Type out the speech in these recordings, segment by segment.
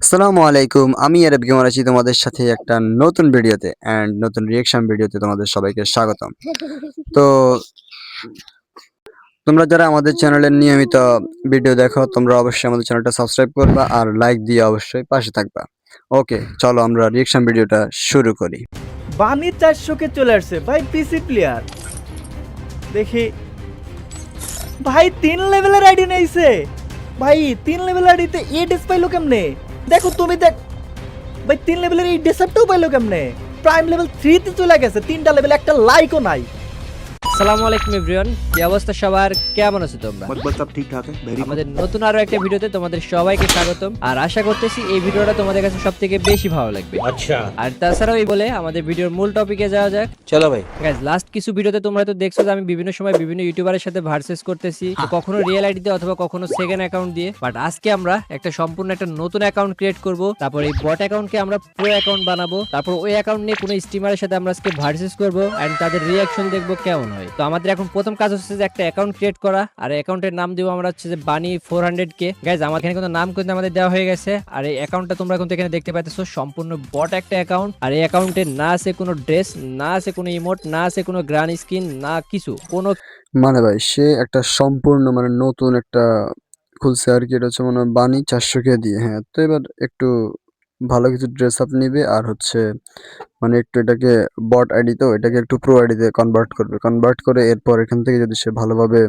আসসালামু আলাইকুম। আমি আরব গেমার আছি তোমাদের সাথে একটা নতুন ভিডিওতে অ্যান্ড নতুন রিঅ্যাকশন ভিডিওতে তোমাদের সবাইকে স্বাগতম। তো তোমরা যারা আমাদের চ্যানেলের নিয়মিত ভিডিও দেখো তোমরা অবশ্যই আমাদের চ্যানেলটা সাবস্ক্রাইব করবা আর লাইক দিয়ে অবশ্যই পাশে থাকবা। ওকে, চলো আমরা রিঅ্যাকশন ভিডিওটা শুরু করি। বানি 400 কে চলে আসছে ভাই পিসি প্লেয়ার। দেখি ভাই 3 লেভেলের আইডি নেইছে। ভাই 3 লেভেলের আইডিতে এ ডেস পাইলো কেমনে? দেখো তুমি দেখ ভাই 3 লেভেলের এই ডেসআপটাও পাইলো কেমনে? প্রাইম লেভেল 3 তে চলে গেছে, 3টা লেভেল, একটা লাইকও নাই। আসসালামু আলাইকুম এভরিওয়ান, কি অবস্থা সবার, কেমন আছো তোমরা? बस सब ठीक ठाक है वेरी আমাদের নতুন আরো একটা ভিডিওতে তোমাদের সবাইকে স্বাগতম। আর আশা করতেছি এই ভিডিওটা তোমাদের কাছে সবথেকে বেশি ভালো লাগবে। अच्छा আর তাছাড়াও এই বলে আমাদের ভিডিওর মূল টপিকে যাওয়া যাক। चलो भाई গাইস, লাস্ট কিছু ভিডিওতে তোমরা তো দেখছো যে আমি বিভিন্ন সময় বিভিন্ন ইউটিউবারের সাথে ভার্সেস করতেছি, তো কখনো রিয়েল আইডিতে অথবা কখনো সেকেন্ড অ্যাকাউন্ট দিয়ে। বাট আজকে আমরা একটা সম্পূর্ণ একটা নতুন অ্যাকাউন্ট ক্রিয়েট করব, তারপর এই বট অ্যাকাউন্টকে আমরা প্রো অ্যাকাউন্ট বানাবো, তারপর ওই অ্যাকাউন্ট নিয়ে কোনো স্ট্রিমারের সাথে আমরা আজকে ভার্সেস করব এন্ড তাদের রিঅ্যাকশন দেখবো কেমন হয়। তো আমাদের এখন প্রথম কাজ হচ্ছে যে একটা অ্যাকাউন্ট ক্রিয়েট করা, আর অ্যাকাউন্টের নাম দিব আমরা হচ্ছে যে বানি 400k। গাইজ, আমার এখানে কিন্তু নাম কিন্তু আমাদের দেওয়া হয়ে গেছে। আর এই অ্যাকাউন্টটা তোমরা কিন্তু এখানে দেখতে পাইতেছো, সম্পূর্ণ বট একটা অ্যাকাউন্ট। আর এই অ্যাকাউন্টে না আছে কোনো ড্রেস, না আছে কোনো ইমোট, না আছে কোনো গ্রান স্কিন, না কিছু কোনো। মানে ভাই সে একটা সম্পূর্ণ মানে নতুন একটা খুলছে আর কি। এটা হচ্ছে মনে হয় বানি 400K দিয়ে। হ্যাঁ, তো এবার একটু ভালো কিছু ড্রেস আপ নিবে আর হচ্ছে মানে একটু এটাকে বট আইডি, তো এটাকে একটু প্রো আইডিতে কনভার্ট করবে। কনভার্ট করে এরপর এখান থেকে যদি সে ভালোভাবে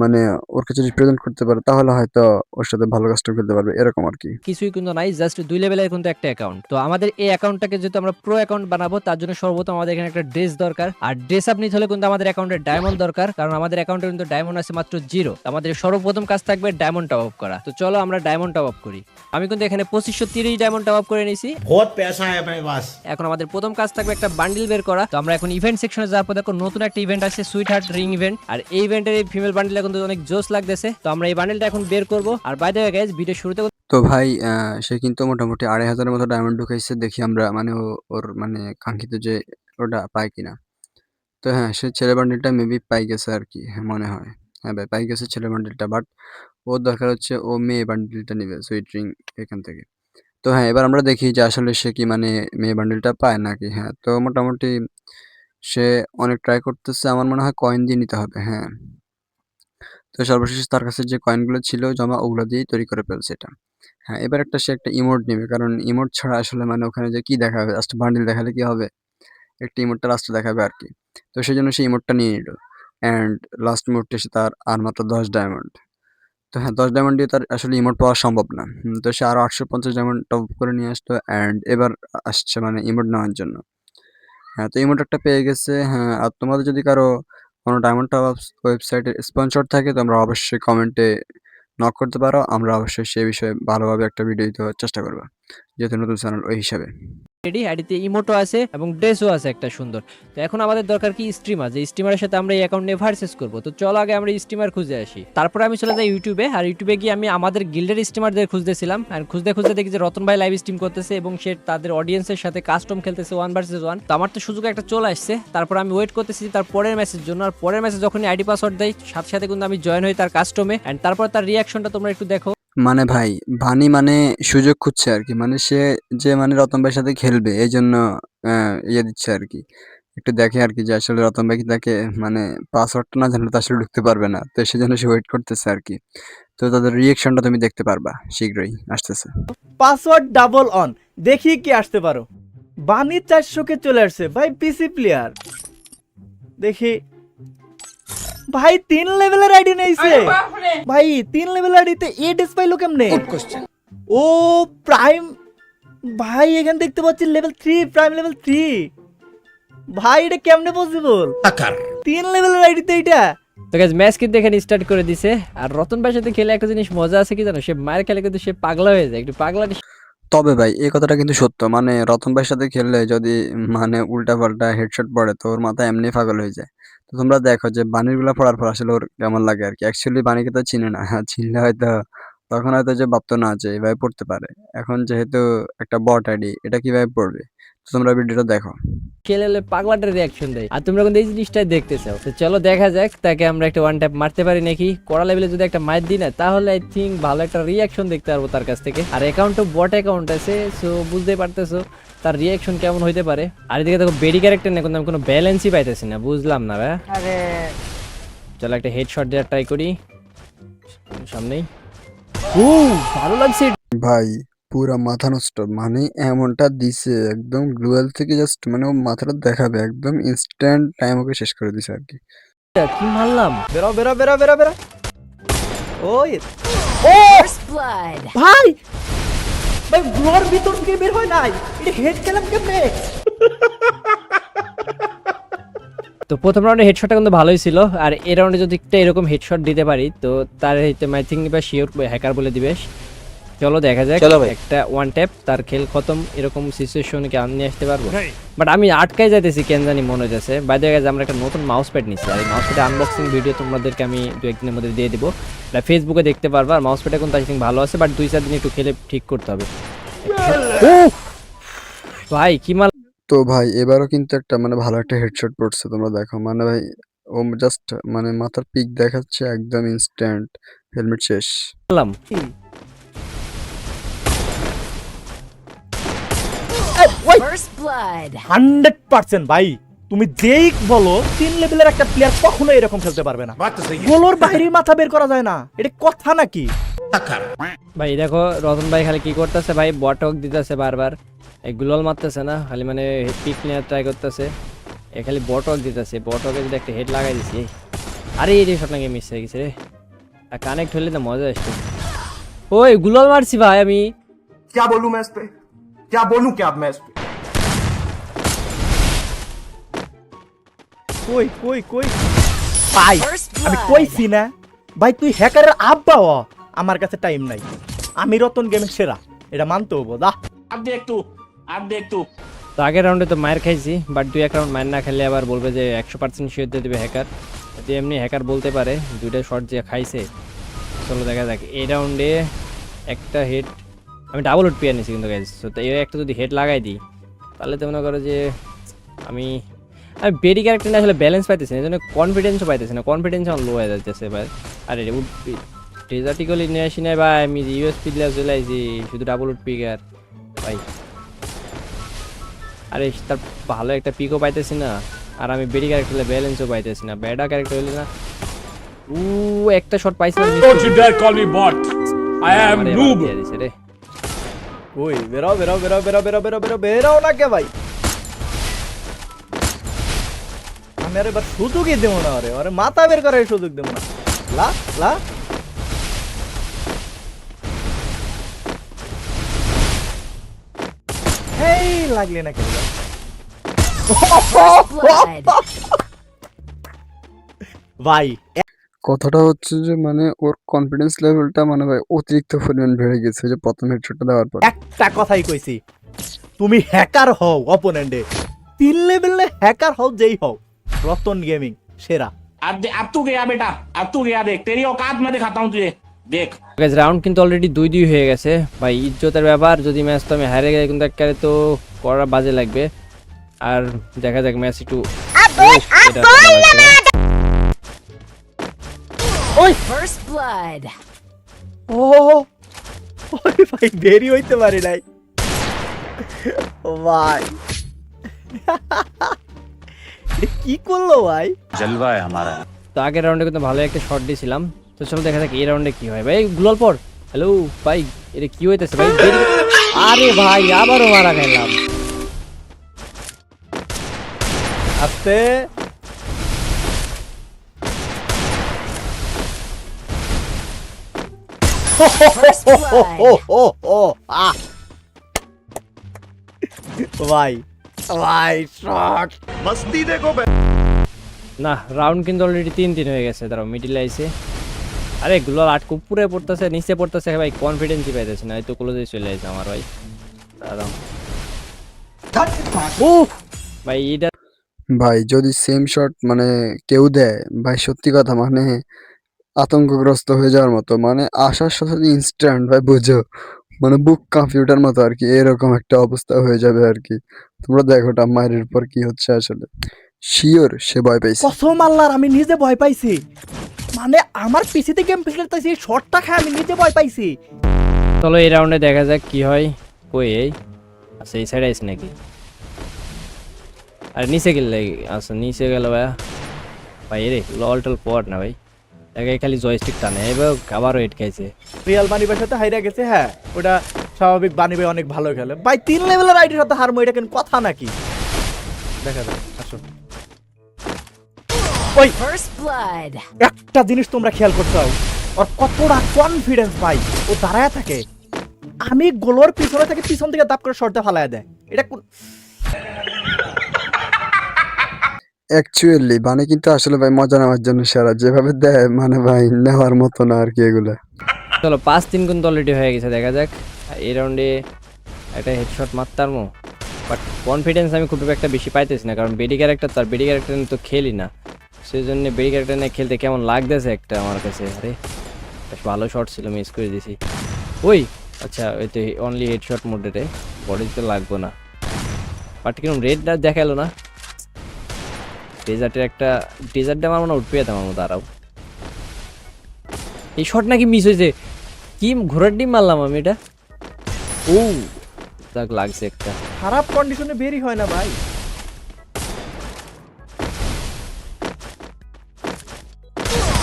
মানে ওর কাছে রিপ্রেজেন্ট করতে পারে তাহলে হয়তো ওর সাথে ভালো কাজটা খেলতে পারবে, এরকম আর কি। কিছুই কিন্তু নাই, জাস্ট 2 লেভেলের কিন্তু একটা অ্যাকাউন্ট। তো আমাদের এই অ্যাকাউন্টটাকে যেহেতু আমরা প্রো অ্যাকাউন্ট বানাবো, তার জন্য সর্বপ্রথম আমাদের এখানে একটা ড্রেস দরকার। আর ড্রেস আপ নিতে হলে কিন্তু আমাদের অ্যাকাউন্টে ডায়মন্ড দরকার, কারণ আমাদের অ্যাকাউন্টে কিন্তু ডায়মন্ড আছে মাত্র 0। আমাদের সর্বপ্রথম কাজ থাকবে ডায়মন্ড টপ আপ করা। তো চলো আমরা ডায়মন্ড টপ আপ করি। আমি কিন্তু এখানে 2530 ডায়মন্ড টপ আপ করে নিয়েছি। बहुत पैसा है अपने पास এখন আমাদের প্রথম কাজ থাকবে একটা বান্ডিল বের করা। তো আমরা এখন ইভেন্ট সেকশনে যাওয়ার পর দেখো নতুন একটা ইভেন্ট আছে, সুইট হার্ট রিং ইভেন্ট। আর এই ইভেন্টের এই ফিমেল বান্ডিলটা কিন্তু অনেক জোস লাগতেছে। তো আমরা এই বান্ডিলটা এখন বের করব। আর by the way guys, video শুরুতে তো ভাই সে কিন্তু মোটামুটি 2500-এর মতো ডায়মন্ড ঢুকাইছে। দেখি আমরা মানে ওর মানে কাঙ্ক্ষিত যে ওটা পায় কিনা। তো হ্যাঁ, সে ছেলে বান্ডিলটা মেবি পাই গেছে আর কি। হ্যাঁ, মনে হয়। হ্যাঁ ভাই, পাই গেছে ছেলে বান্ডিলটা। বাট ওর দরকার হচ্ছে ও মেয়ে বান্ডিলটা নিবে, সুইট রিং এখান থেকে। তো হ্যাঁ, এবার আমরা দেখি যে আসলে সে কি মানে মেয়ে বান্ডিলটা পায় নাকি। হ্যাঁ, তো মোটামুটি সে অনেক ট্রাই করতেছে। আমার মনে হয় কয়েন দিয়ে নিতে হবে। হ্যাঁ, তো সর্বশেষ তার কাছে যে কয়েনগুলো ছিল জমা, ওগুলো দিয়েই তৈরি করে ফেলছে এটা। হ্যাঁ, এবার সে একটা ইমোট নিবে। কারণ ইমোট ছাড়া আসলে মানে ওখানে যে কি দেখাবে? জাস্ট বান্ডিল দেখালে কি হবে? একটা ইমোটটা লাস্টে দেখাবে আরকি। তো সেজন্য সে ইমোটটা নিয়ে নিল। অ্যান্ড লাস্ট মুহূর্তে এসে তার আর মাত্র 10 ডায়মন্ড। তো হ্যাঁ, 10 ডায়মন্ড দিয়ে তার আসলে ইমোট পাওয়া সম্ভব না। তো সে আরো 850 ডায়মন্ড টপ আপ করে নিয়ে আসলো অ্যান্ড এবার আসছে মানে ইমোট নেওয়ার জন্য। হ্যাঁ, তো ইমোট একটা পেয়ে গেছে। হ্যাঁ, আর তোমাদের যদি কারো কোনো ডায়মন্ড টপ আপস ওয়েবসাইটের স্পন্সর থাকে তোমরা অবশ্যই কমেন্টে নক করতে পারো। আমরা অবশ্যই সে বিষয়ে ভালোভাবে একটা ভিডিও দেওয়ার চেষ্টা করব। যেহেতু নতুন চ্যানেল ওই হিসাবে। রেডি, আইডিতে ইমোটো আছে এবং ড্রেসও আছে একটা সুন্দর। তো এখন আমাদের দরকার কি স্ট্রিমার, যে স্ট্রিমারের সাথে আমরা এই অ্যাকাউন্ট নিয়ে ভার্সেস করব। তো চলো আগে আমরা স্ট্রিমার খুঁজে আসি। তারপরে আমি চলে যাই ইউটিউবে। আর ইউটিউবে গিয়ে আমি আমাদের গিল্ডের স্ট্রিমারদের খুঁজতেছিলাম। আর খুঁজতে খুঁজতে দেখি যে রতন ভাই লাইভ স্ট্রিম করতেছে এবং সে তাদের অডিয়েন্সের সাথে কাস্টম খেলতেছে 1 ভার্সেস 1। তো আমার তো সুযোগ একটা চলে আসছে। তারপর আমি ওয়েট করতেছি তার পরের ম্যাচের জন্য। আর পরের ম্যাচে যখন আইডি পাসওয়ার্ড দেয় সাথে সাথে কিন্তু আমি জয়েন হই তার কাস্টমে। এন্ড তারপর তার রিয়াকশনটা তোমরা একটু দেখো। মানে ভাই, ভানি মানে সুযোগ খুঁজছে আরকি। মানে সে যে মানে রতন ভাইয়ের সাথে খেলবে এইজন্য ইয়ে দিচ্ছে আরকি। একটু দেখে আরকি যে আসলে রতন ভাই কি তাকে মানে পাসওয়ার্ডটা না জানলে তো আসলে ঢুকতে পারবে না। তো সেজন্য সে ওয়েট করতেছে আরকি। তো তাদের রিঅ্যাকশনটা তুমি দেখতে পারবা শীঘ্রই আসতেছে। পাসওয়ার্ড ডাবল অন, দেখি কি আসতে পারো। বানি 400 কে চলে আসছে ভাই পিসি প্লেয়ার। দেখি ভাই 3 লেভেলের আইডি নেইছে। ভাই 3 লেভেলের আইডিতে এ ডেস পাইলো কেমনে? ও প্রাইম, ভাই এখানে দেখতে পাচ্ছি লেভেল 3, প্রাইম লেভেল 3। ভাই এটা কেমনে পসিবল? 3 লেভেলের আইডিতে এটা। তো গাইস, ম্যাচ কিন্তু এখানে স্টার্ট করে দিছে। আর রতন ভাইয়ের সাথে খেলে একটা জিনিস মজা আছে কি জানো, সে মায়ের খেলে কিন্তু সে পাগলা হয়ে যায়, একটু পাগলা। তবে ভাই এই কথাটা কিন্তু সত্য। মানে রতন ভাইয়ের সাথে খেললে যদি মানে উল্টাপাল্টা হেডশট পড়ে তো ওর মাথা এমনি পাগল হয়ে যায়। তো তোমরা দেখো যে বানিরগুলা পড়ার পর আসলে ওর কেমন লাগে আরকি। অ্যাকচুয়ালি বানিকে তো চিনে না। চিনলে হয়তো তখন হয়তো যে ভাবতো না যে এভাবে পড়তে পারে। এখন যেহেতু একটা বট আইডি এটা কিভাবে পড়বে? তো তোমরা ভিডিওটা দেখো। খেলে পাগলাটার রিয়াকশন দেয়, আর তোমরা কিন্তু এই জিনিসটাই দেখতে চাও। তো চলো দেখা যাক তাকে আমরা একটা ওয়ান ট্যাপ মারতে পারি নাকি। কড়া লেভেলে যদি একটা মার দিই না, তাহলে আই থিঙ্ক ভালো একটা রিয়াকশন দেখতে পারবো তার কাছ থেকে। আর অ্যাকাউন্টও বট অ্যাকাউন্ট আছে, সো বুঝতে পারতেছো তার রিয়াকশন কেমন হইতে পারে। আর এদিকে দেখো বেডি ক্যারেক্টার না, কিন্তু আমি কোনো ব্যালেন্সই পাইতেছি না, বুঝলাম না ভাই। চলো একটা হেডশট দেওয়ার ট্রাই করি সামনেই। ও ভালো লাগছে। ভাই পুরা মাথা নষ্ট, মানে এমনটা দিছে একদম গ্লুয়াল থেকে জাস্ট মানে ও মাথাটা দেখাবে একদম ইনস্ট্যান্ট টাইম ওকে শেষ করে দিছে আর কি। কি মারলাম। বেরো বেরো বেরো বেরো বেরো। ওই First blood. ভাই ভাই ব্লোর ভিতর থেকে বের হয় নাই, এটা হেড খেলাম কেমনে? তো প্রথম রাউন্ডে হেডশটটা কিন্তু ভালোই ছিল, আর এই রাউন্ডে যদি একটা এরকম হেডশট দিতে পারি তো তার আই থিঙ্ক বা শিওর হ্যাকার বলে দিবে। চলো দেখা যাক, একটা ওয়ান ট্যাপ তার খেল খতম এরকম সিচুয়েশনে কি আমি নিয়ে আসতে পারবো। বাট আমি আটকাই যাইতেছি কেন জানি মনে হইতেছে। বাইরে গেছে আমরা একটা নতুন মাউস প্যাড নিচ্ছি, আর এই মাউস প্যাডের আনবক্সিং ভিডিও তোমাদেরকে আমি 2-1 দিনের মধ্যে দিয়ে দিব, ফেসবুকে দেখতে পারবা। আর মাউস প্যাডটা কিন্তু আই থিঙ্ক ভালো আছে, বাট 2-4 দিন একটু খেলে ঠিক করতে হবে। ভাই কি মাল। তো ভাই এবারও কিন্তু একটা মানে ভালো একটা হেডশট পড়ছে, তোমরা দেখো। মানে ভাই ও জাস্ট মানে মাথার পিক দেখাচ্ছে একদম ইনস্ট্যান্ট, হেলমেট শেষ। মারলাম। First blood. 100% ভাই, তুমি যেই বলো 3 লেভেলের একটা প্লেয়ার কখনো এরকম খেলতে পারবে না। बात तो सही है গোলোর বাইরে মাথা বের করা যায় না, এটা কথা নাকি? ভাই দেখো রতন ভাই খালি কি করতেছে ভাই, বটক দিতেছে বারবার, এই গুলল মারতেছে না, খালি মানে পিক নেওয়ার ট্রাই করতেছে, এ খালি বটক দিতেছে। বটকে যদি একটা হেড লাগাই দিছি, আরে এই শট নাকি মিস হয়ে গেছে রে, আর কানেক্ট হলে না মজা আসতো। ওই গুলল মারছি ভাই আমি। क्या बोलूं मैं इस पे, क्या बोलूं क्या अब मैं इस पे। কই কই কই ভাই, First আমি blood. কইছি না ভাই তুই হ্যাকারের আব্বা হ। আমার কাছে টাইম নাই, আমি রতন গেমের সেরা, এটা মানতে হবো দা। अब देख तू তো আগের রাউন্ডে তো মায়ের খাইছি, বাট 2-1 রাউন্ড মায়ের না খেলে আবার বলবে যে 100% শিওর দিয়ে দেবে হ্যাকার। যদি এমনি হ্যাকার বলতে পারে 2টা শট যে খাইছে। চলো দেখা যাক এই রাউন্ডে একটা হেড আমি ডাবল হেড পেয়ে নিয়েছি কিন্তু গাইজ। তো এই একটা যদি হেড লাগাই দিই তাহলে তো মনে করো যে আমি বেডি ক্যারেক্টার না আসলে ব্যালেন্স পাইতেছি না, এই জন্য কনফিডেন্সও পাইতেছি না, কনফিডেন্স আমার লো হয়ে যাচ্ছে ভাই। আরে ডেজার্টিকলি নিয়ে আসি না ভাই, আমি ইউএসপি দিয়ে চলে আসছি, শুধু ডাবল উড পিকার ভাই। আরে তার ভালো একটা পিকও পাইতেছি না, আর আমি বেডি ক্যারেক্টার হলে ব্যালেন্সও পাইতেছি না, ব্যাডা ক্যারেক্টার হলে না। একটা শট পাইছিলাম Don't you dare call me bot. I am noob. রে। ওই বেরো বেরো বেরো বেরো বেরো বেরো বেরো বেরো না কে ভাই, আমি আর এবার সুযোগই দেবো না, আরে আরে মাথা বের করার সুযোগ দেবো না। লা লা এই লাগলে না কেন First blood. ভাই? কথাটা হচ্ছে যে মানে ওর কনফিডেন্স লেভেলটা মানে ভাই অতিরিক্ত পরিমাণ বেড়ে গেছে যে প্রথম হেডশটটা দেওয়ার পর। একটা কথাই কইছি, তুমি হ্যাকার হও অপোনেন্টে, 3 লেভেলে হ্যাকার হও যেই হও, রতন গেমিং সেরা। अब तू गया बेटा, अब तू गया, देख तेरी औकात मैं दिखाता हूँ तुझे, देख। গাইস রাউন্ড কিন্তু অলরেডি 2-2 হয়ে গেছে ভাই, ইজ্জতের ব্যাপার। যদি ম্যাচ তো আমি হারে গেলে কিন্তু একবারে তো করা বাজে লাগবে। আর দেখা যাক ম্যাচ একটু First blood. ও ওই ভাই দেরি হইতে পারে নাই। ও ভাই এটা কি করলো ভাই? जलवा है हमारा। তো আগের রাউন্ডে কিন্তু ভালো একটা শট দিয়েছিলাম। তো চলো দেখা যাক এই রাউন্ডে কি হয় ভাই। গ্লোল পর হ্যালো ভাই, এটা কি হইতেছে ভাই? আরে ভাই আবারও মারা খাইলাম। আস্তে First blood. ও ও আহ ভাই ভাই শট मस्ती देखो না রাউন্ড কিন্তু অলরেডি 3-3 হয়ে গেছে। দাঁড়াও মিডিলে আইছে, আরে গ্লোল আটকে উপরে পড়তেছে নিচে পড়তেছে ভাই, কনফিডেন্সই পাইতেছে না, এই তো ক্লোজে চলে আসছে আমার ভাই। দাঁড়াও ও ভাই এটা ভাই যদি সেম শট মানে কেউ দেয় ভাই, সত্যি কথা মানে আতঙ্কগ্রস্ত হয়ে যাওয়ার মতো, মানে আসার সাথে ইনস্ট্যান্ট ভাই বুঝো মানে বুক কম্পিউটার মতো আরকি এরকম একটা অবস্থা হয়ে যাবে আরকি। তোমরা দেখো মাইরের পর কি হচ্ছে আসলে। শিওর সে ভয় পাইছে। কসম আল্লাহর আমি নিজে ভয় পাইছি। মানে আমার পিসিতে গেম খেলতেছি শটটা খায় আমি নিজে ভয় পাইছি। চলো এই রাউন্ডে দেখা যাক কি হয়। কই এই আচ্ছা এই সাইডে আইস নাকি? আর নিচে গেলে আচ্ছা নিচে গেল ভাই। ভাই রে লল টল পর না ভাই, একাই খালি জয়স্টিক টানে এবার আবারও হেড খাইছে। রিয়াল বানিবার সাথে হাইরা গেছে, হ্যাঁ ওটা স্বাভাবিক। বানিবে অনেক ভালো খেলে ভাই, 3 লেভেলের আইডির সাথে হারমো, এটা কেন কথা নাকি? দেখা যাক, আসো। ওই First blood. একটা জিনিস তোমরা খেয়াল করছো, ওর কতটা কনফিডেন্স ভাই, ও দাঁড়ায় থাকে, আমি গোলোর পিছনে থেকে পিছন থেকে দাপ করে শর্টটা ফালায় দেয়। এটা অ্যাকচুয়ালি বানি কিন্তু আসলে ভাই মজা নেওয়ার জন্য সেরা, যেভাবে দেয় মানে ভাই নেওয়ার মতো না আরকি এগুলা। চলো 5-3 কিন্তু অলরেডি হয়ে গেছে, দেখা যাক এই রাউন্ডে একটা হেডশট মারতারমো। বাট কনফিডেন্স আমি খুব একটা বেশি পাইতেছি না, কারণ বেডি ক্যারেক্টার তো, আর বেডি ক্যারেক্টার নিয়ে তো খেলি না, সেই জন্য বেডি ক্যারেক্টার নিয়ে খেলতে কেমন লাগতেছে একটা আমার কাছে। আরে বেশ ভালো শট ছিল, মিস করে দিয়েছি। ওই আচ্ছা ওই তো অনলি হেডশট মোডে, বডিতে লাগবো না। বাট কিরকম রেডটা দেখালো না। ডেজার্টের একটা ডেজার্টে আমার মনে হয় উঠবে আমার মতো। দাঁড়াও, এই শট নাকি মিস হয়েছে? কি ঘোড়ার ডিম মারলাম আমি এটা। ও যাক লাগছে একটা। খারাপ কন্ডিশনে বেরই হয় না ভাই।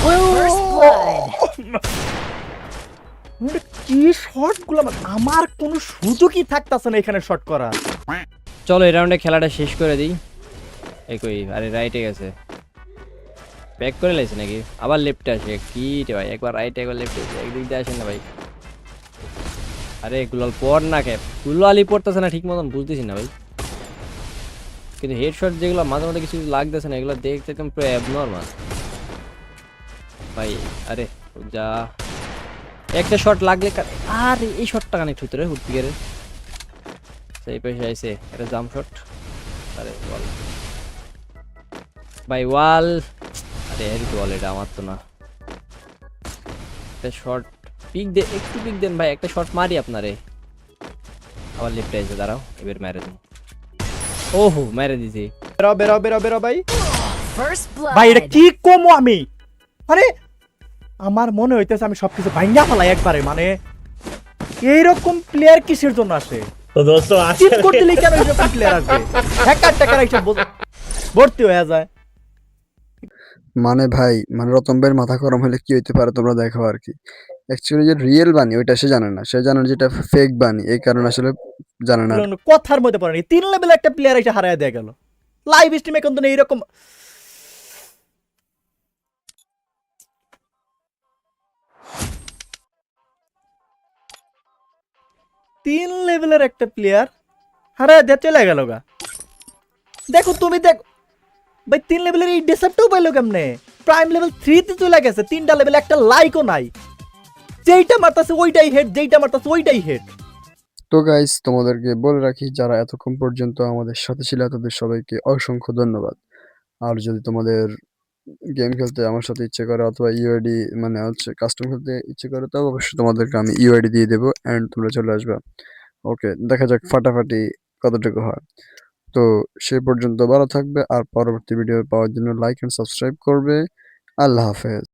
First blood. কি শট গুলো, আমার কোনো সুযোগই থাকতেছে না এখানে শট করা। চলো এই রাউন্ডে খেলাটা শেষ করে দিই। এই কই, আরে রাইটে গেছে, ব্যাক করে লাইছে নাকি? আবার লেফটে আসে কি রে ভাই, একবার রাইটে একবার লেফটে, একদিক দিয়ে আসেন না ভাই। আরে গুলাল পড় না, ক্যাপ গুলালই পড়তেছে না ঠিক মতন, বুঝতেছি না ভাই। কিন্তু হেডশট যেগুলো মাঝে মাঝে কিছু লাগতেছে না, এগুলো দেখতে একদম পুরো অ্যাবনর্মাল ভাই। আরে যা একটা শট লাগলে আর এই শটটা কানেক্ট হইতো রে হুটপিকারের সেই পাশে আইছে, এটা জাম্প শট। আরে বল ভাই ওয়াল, আরে এর তো বল, এটা আমার তো না। একটা শট পিক দে, একটু পিক দেন ভাই, একটা শট মারি আপনারে। আবার লেফটে আইছে, দাঁড়াও এবার মেরে দিন। ওহো মেরে দিছি। বেরো বেরো বেরো বেরো ভাই। First ভাই এটা blood. কি কমো আমি, আরে আমার মনে হইতেছে আমি সবকিছু ভাঙ্গা ফেলাই একবারে। মানে এইরকম প্লেয়ার কিসের জন্য আসে? तो दोस्तों आज চিট করতে দিলেই কেন এইরকম প্লেয়ার আসবে? হ্যাকার টাকার এসে ভর্তি হয়ে যায়। মানে ভাই মানে রতন ভাইয়ের মাথা গরম হলে কি হইতে পারে তোমরা দেখো আরকি। অ্যাকচুয়ালি যে রিয়েল বানি ওইটা সে জানে না, সে জানে যেটা ফেক বানি, এই কারণে আসলে জানে না। কথার মধ্যে পড়েনি, 3 লেভেল একটা প্লেয়ার এসে হারায় দেয়া গেল লাইভ স্ট্রিমে। কিন্তু এইরকম 3 লেভেলের একটা প্লেয়ার হারায় দেয়া চলে গেল গা। দেখো তুমি দেখো ভাই, 3 লেভেলের এই ডিসেপ্টও পাইলো কেমনে? প্রাইম লেভেল 3 তে চলে গেছে, 3টা লেভেল, একটা লাইকও নাই। যেইটা মারতাছে ওইটাই হেড, যেইটা মারতাছে ওইটাই হেড। তো গাইস তোমাদেরকে বলে রাখি, যারা এতক্ষণ পর্যন্ত আমাদের সাথে ছিল তাদের সবাইকে অসংখ্য ধন্যবাদ। আর যদি তোমাদের গেম খেলতে আমার সাথে ইচ্ছে করে অথবা ইউআইডি মানে হচ্ছে কাস্টম খেলতে ইচ্ছে করে, তবে অবশ্যই তোমাদেরকে আমি ইউআইডি দিয়ে দেবো অ্যান্ড তোমরা চলে আসবে। ওকে, দেখা যাক ফাটাফাটি কতটুকু হয়। তো সে পর্যন্ত ভালো থাকবে, আর পরবর্তী ভিডিও পাওয়ার জন্য লাইক এন্ড সাবস্ক্রাইব করবে। আল্লাহ হাফেজ।